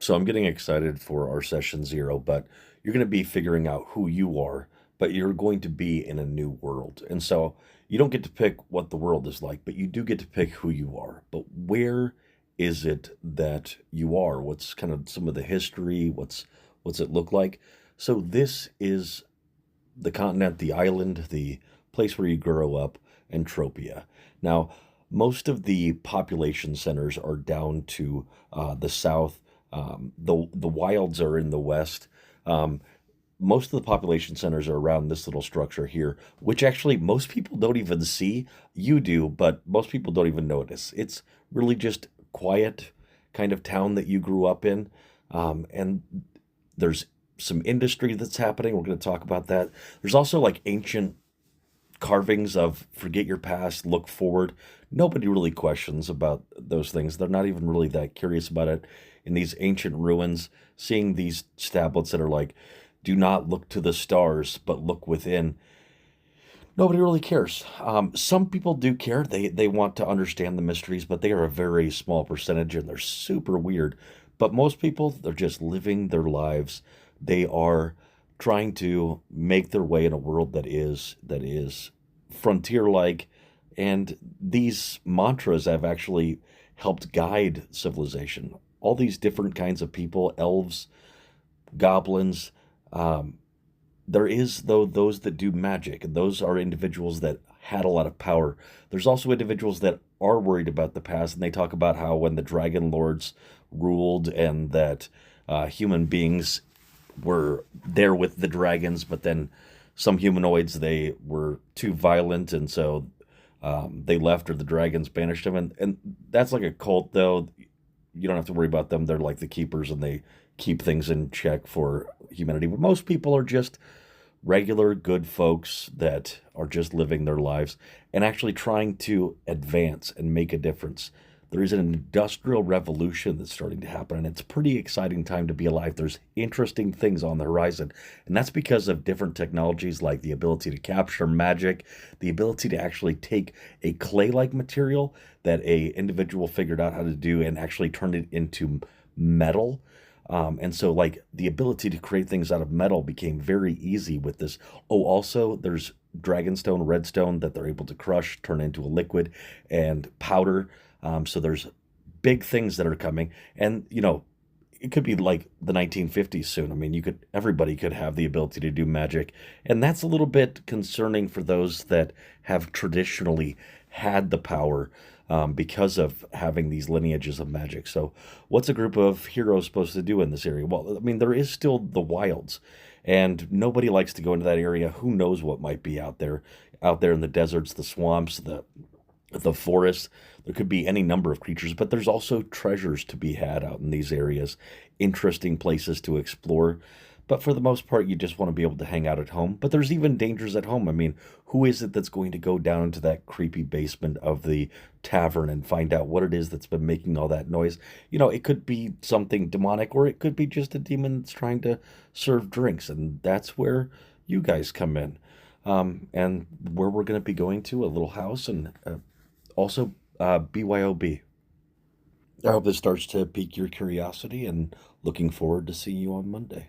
So I'm getting excited for our session 0, but you're going to be figuring out who you are, but you're going to be in a new world. And so you don't get to pick what the world is like, but you do get to pick who you are. But where is it that you are? What's kind of some of the history? What's it look like? So this is the continent, the island, the place where you grow up, Entropia. Now, most of the population centers are down to the south. The wilds are in the west. Um, Most of the population centers are around this little structure here, which actually most people don't even see. You do, but most people don't even notice. It's really just quiet kind of town that you grew up in. And there's some industry that's happening. We're going to talk about that. There's also like ancient carvings of forget your past, look forward. Nobody really questions about those things. They're not even really that curious about it. In these ancient ruins, seeing these tablets that are like, do not look to the stars, but look within. Nobody really cares. Some people do care. They want to understand the mysteries, but they are a very small percentage and they're super weird. But most people, they're just living their lives. They are trying to make their way in a world that is frontier like, and these mantras have actually helped guide civilization. All these different kinds of people, elves, goblins, um, there is, though, those that do magic, and those are individuals that had a lot of power. There's also individuals that are worried about the past, and they talk about how when the Dragon Lords ruled and that human beings were there with the dragons, but then some humanoids, they were too violent, and so they left or the dragons banished them. And that's like a cult, though. You don't have to worry about them. They're like the keepers, and they keep things in check for humanity. But most people are just regular good folks that are just living their lives and actually trying to advance and make a difference. There is an industrial revolution that's starting to happen, and it's a pretty exciting time to be alive. There's interesting things on the horizon, and that's because of different technologies like the ability to capture magic, the ability to actually take a clay-like material that a individual figured out how to do and actually turn it into metal. And so, like, the ability to create things out of metal became very easy with this. Oh, also, there's dragonstone, redstone that they're able to crush, turn into a liquid, and powder. So there's big things that are coming, and it could be like the 1950s soon. I mean, everybody could have the ability to do magic, and that's a little bit concerning for those that have traditionally had the power because of having these lineages of magic. So, what's a group of heroes supposed to do in this area? Well, I mean, there is still the wilds, and nobody likes to go into that area. Who knows what might be out there in the deserts, the swamps, the forest. There could be any number of creatures, but there's also treasures to be had out in these areas, interesting places to explore. But for the most part, you just want to be able to hang out at home. But there's even dangers at home. I mean, who is it that's going to go down into that creepy basement of the tavern and find out what it is that's been making all that noise? It could be something demonic, or it could be just a demon that's trying to serve drinks. And that's where you guys come in. And where we're going to be going to a little house and also BYOB. I hope this starts to pique your curiosity and looking forward to seeing you on Monday.